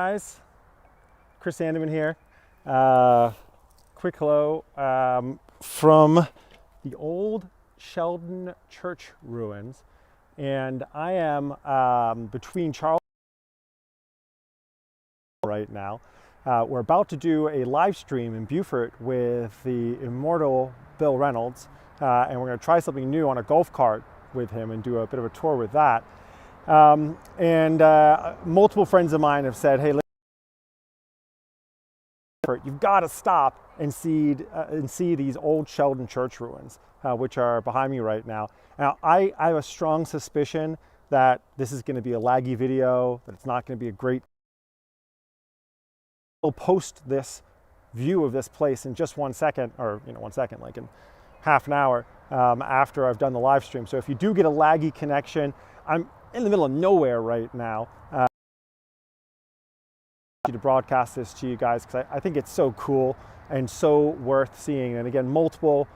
Guys, Chris Sandeman here. Quick hello from the Old Sheldon Church Ruins, and I am between Charles right now. We're about to do a live stream in Beaufort with the immortal Bill Reynolds, and we're going to try something new on a golf cart with him and do a bit of a tour with that. Multiple friends of mine have said, hey, you've got to stop and see these Old Sheldon Church Ruins, which are behind me right now. Now, I have a strong suspicion that this is going to be a laggy video, that it's not going to be a great... I'll post this view of this place in just 1 second, or 1 second, like in half an hour after I've done the live stream. So if you do get a laggy connection, I'm in the middle of nowhere right now. To broadcast this to you guys because I think it's so cool and so worth seeing. And again, multiple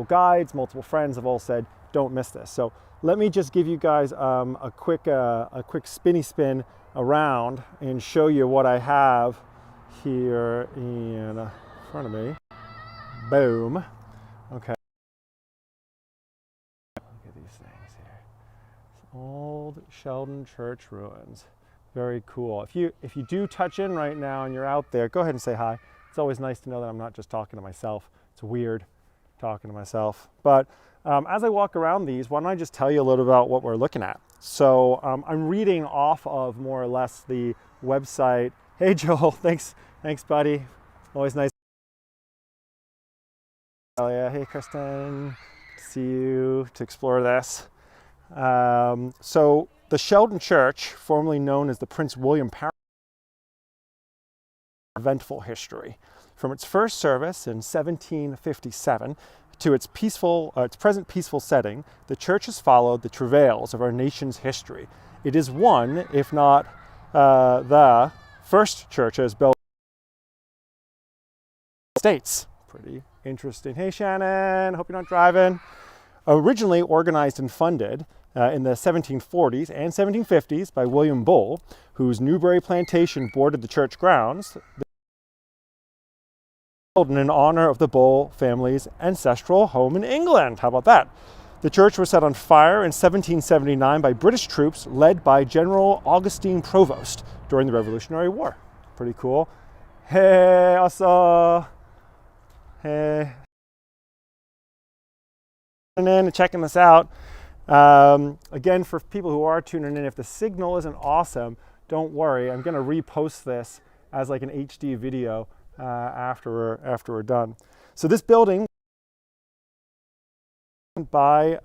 guides, multiple friends have all said don't miss this. So let me just give you guys a quick spinny spin around and show you what I have here in front of me. Boom. Okay. Look at these things here. Old Sheldon Church Ruins. Very cool. If you do touch in right now and you're out there, go ahead and say hi. It's always nice to know that I'm not just talking to myself. It's weird talking to myself. But as I walk around these, why don't I just tell you a little about what we're looking at. So I'm reading off of more or less the website. Hey Joel, thanks buddy. Always nice. Oh yeah, hey Kristen, see you to explore this. So the Sheldon Church, formerly known as the Prince William Parish Church, eventful history. From its first service in 1757 to its present peaceful setting, the church has followed the travails of our nation's history. It is one, if not the first churches built in the States. Pretty interesting. Hey Shannon, hope you're not driving. Originally organized and funded in the 1740s and 1750s by William Bull, whose Newbury plantation bordered the church grounds, in honor of the Bull family's ancestral home in England. How about that? The church was set on fire in 1779 by British troops led by General Augustine Prevost during the Revolutionary War. Pretty cool. Hey, also. Hey. And checking this out. Again, for people who are tuning in, if the signal isn't awesome, don't worry. I'm going to repost this as like an HD video after we're done. So this building by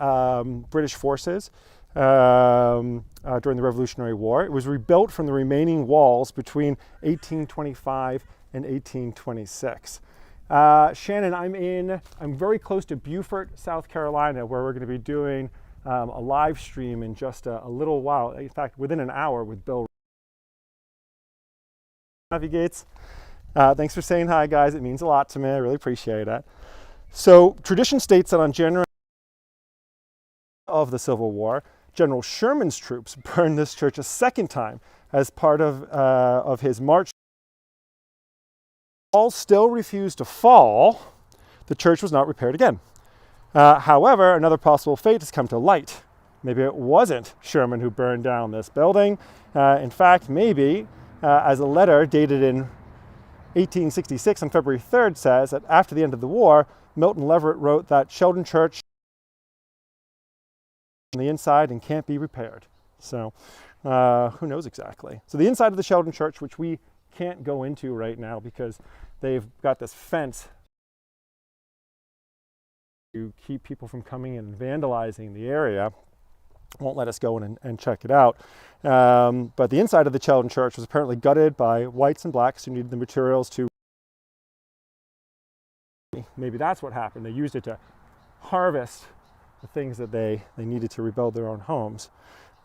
British forces during the Revolutionary War. It was rebuilt from the remaining walls between 1825 and 1826. Shannon, I'm very close to Beaufort, South Carolina, where we're going to be doing a live stream in just a little while. In fact, within an hour with Bill. Navigates. Thanks for saying hi, guys. It means a lot to me. I really appreciate it. So, tradition states that on January of the Civil War, General Sherman's troops burned this church a second time as part of his march. All still refused to fall. The church was not repaired again. However, another possible fate has come to light. Maybe it wasn't Sherman who burned down this building. In fact, maybe, as a letter dated in 1866 on February 3rd says that after the end of the war, Milton Leverett wrote that Sheldon Church on the inside and can't be repaired. So who knows exactly. So the inside of the Sheldon Church, which we can't go into right now because they've got this fence to keep people from coming and vandalizing the area, won't let us go in and check it out. But the inside of the Sheldon Church was apparently gutted by whites and blacks who needed the materials to... Maybe that's what happened. They used it to harvest the things that they needed to rebuild their own homes.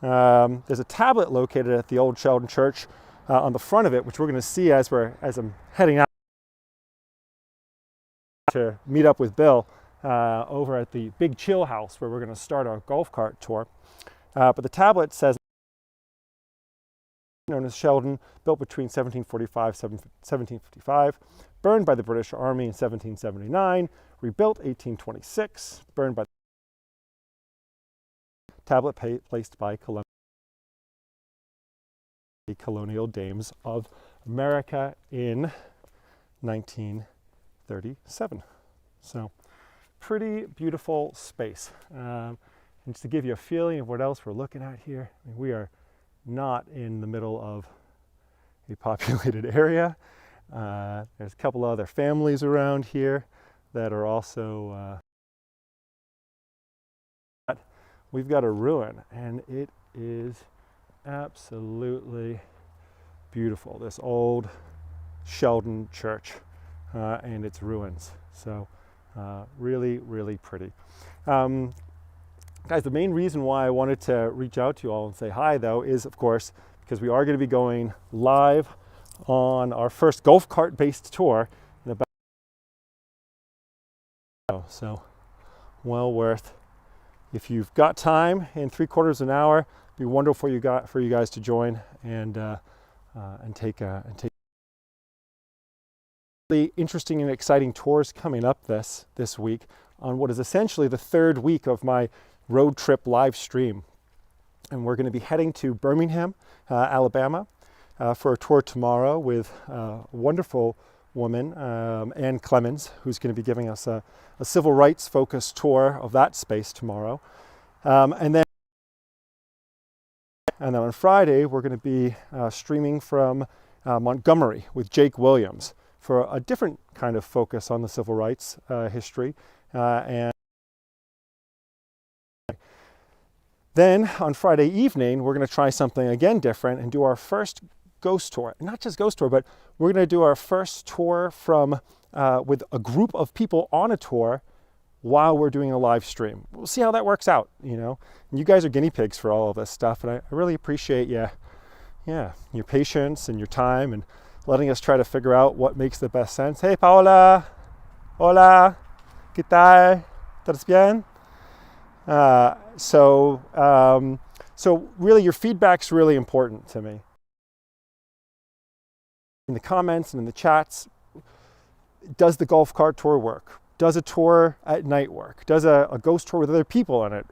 There's a tablet located at the Old Sheldon Church on the front of it, which we're going to see as I'm heading out to meet up with Bill over at the Big Chill House, where we're going to start our golf cart tour. But the tablet says known as Sheldon, built between 1745 and 1755, burned by the British Army in 1779, rebuilt 1826, burned by tablet placed by the colonial dames of America in 1937. So pretty beautiful space. And just to give you a feeling of what else we're looking at here, I mean, we are not in the middle of a populated area. There's a couple other families around here that are also we've got a ruin, and it is absolutely beautiful, this old Sheldon Church and its ruins. So really, really pretty. Guys, the main reason why I wanted to reach out to you all and say hi, though, is, of course, because we are going to be going live on our first golf cart based tour in about, so well worth, if you've got time in 3/4 an hour, it'd be wonderful for you guys to join and take really interesting and exciting tours coming up this week on what is essentially the third week of my road trip live stream. And we're going to be heading to Birmingham, Alabama, for a tour tomorrow with a wonderful woman, Ann Clemens, who's going to be giving us a civil rights focused tour of that space tomorrow. And then on Friday, we're going to be streaming from Montgomery with Jake Williams for a different kind of focus on the civil rights history. And then on Friday evening, we're going to try something again different and do our first ghost tour. Not just ghost tour, but we're going to do our first tour from with a group of people on a tour while we're doing a live stream. We'll see how that works out, you know. And you guys are guinea pigs for all of this stuff, and I really appreciate your patience and your time and letting us try to figure out what makes the best sense. Hey, Paola. Hola. ¿Qué tal? ¿Estás bien? So really your feedback's really important to me. In the comments and in the chats, does the golf cart tour work? Does a tour at night work? Does a ghost tour with other people on it?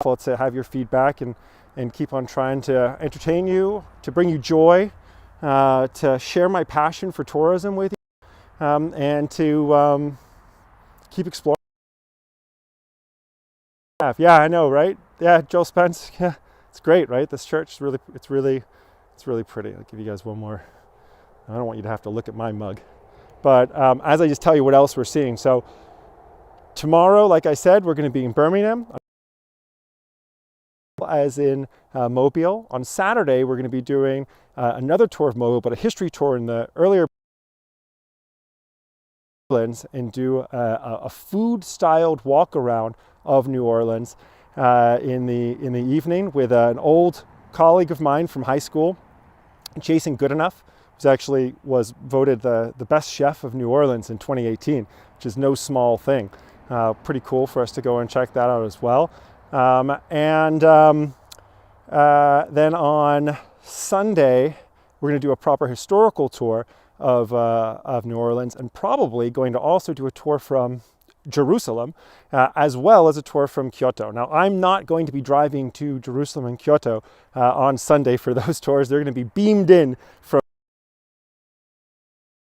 To have your feedback and keep on trying to entertain you, to bring you joy, to share my passion for tourism with you, and to keep exploring. Yeah, I know, right? Yeah, Joel Spence. Yeah, it's great, right? This church is really pretty. I'll give you guys one more. I don't want you to have to look at my mug, but as I just tell you what else we're seeing. So tomorrow, like I said, we're going to be in Birmingham, as in Mobile. On Saturday, we're going to be doing another tour of Mobile, but a history tour in the earlier and do a food-styled walk around of New Orleans in the evening with an old colleague of mine from high school, Jason Goodenough, who was voted the best chef of New Orleans in 2018, which is no small thing. Pretty cool for us to go and check that out as well. Then on Sunday, we're going to do a proper historical tour of New Orleans, and probably going to also do a tour from Jerusalem, as well as a tour from Kyoto. Now, I'm not going to be driving to Jerusalem and Kyoto on Sunday for those tours. They're going to be beamed in from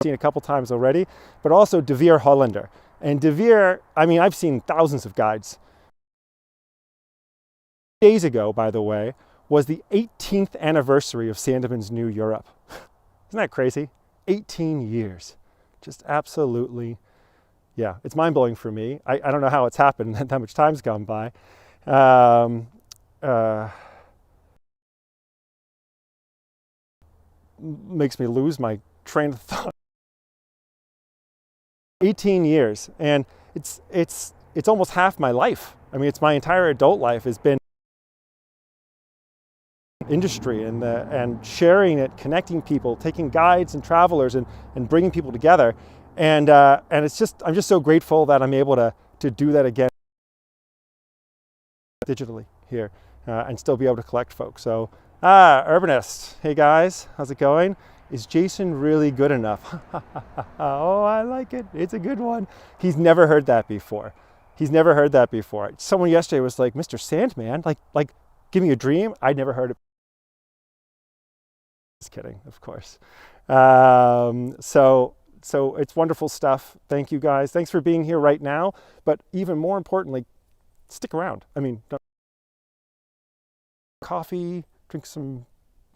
seen a couple times already, but also De Vere Hollander. And De Vere, I mean, I've seen thousands of guides. Days ago, by the way, was the 18th anniversary of Sandeman's New Europe. Isn't that crazy? 18 years. Just absolutely, yeah, it's mind-blowing for me. I don't know how it's happened, that much time's gone by. Makes me lose my train of thought. 18 years, and it's almost half my life. I mean, it's my entire adult life has been industry and sharing it, connecting people, taking guides and travelers and bringing people together. And I'm just so grateful that I'm able to do that again digitally here and still be able to collect folks. So Urbanist. Hey guys, how's it going? Is Jason really good enough? Oh, I like it. It's a good one. He's never heard that before. He's never heard that before. Someone yesterday was like, Mr. Sandman, like, give me a dream. I'd never heard it. Just kidding, of course. So it's wonderful stuff. Thank you guys. Thanks for being here right now. But even more importantly, stick around. I mean, coffee, drink some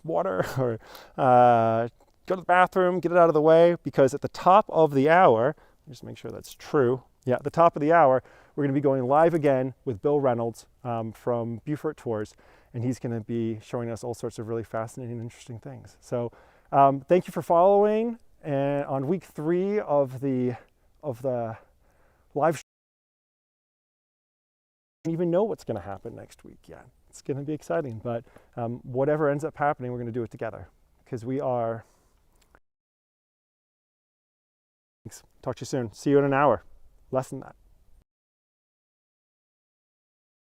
water, or go to the bathroom, get it out of the way, because at the top of the hour, just make sure that's true. Yeah, at the top of the hour, we're going to be going live again with Bill Reynolds from Beaufort Tours, and he's going to be showing us all sorts of really fascinating and interesting things. So thank you for following. And on week 3 of the live show, I don't even know what's going to happen next week yet. It's going to be exciting, but whatever ends up happening, we're going to do it together because we are. Thanks. Talk to you soon. See you in an hour. Less than that.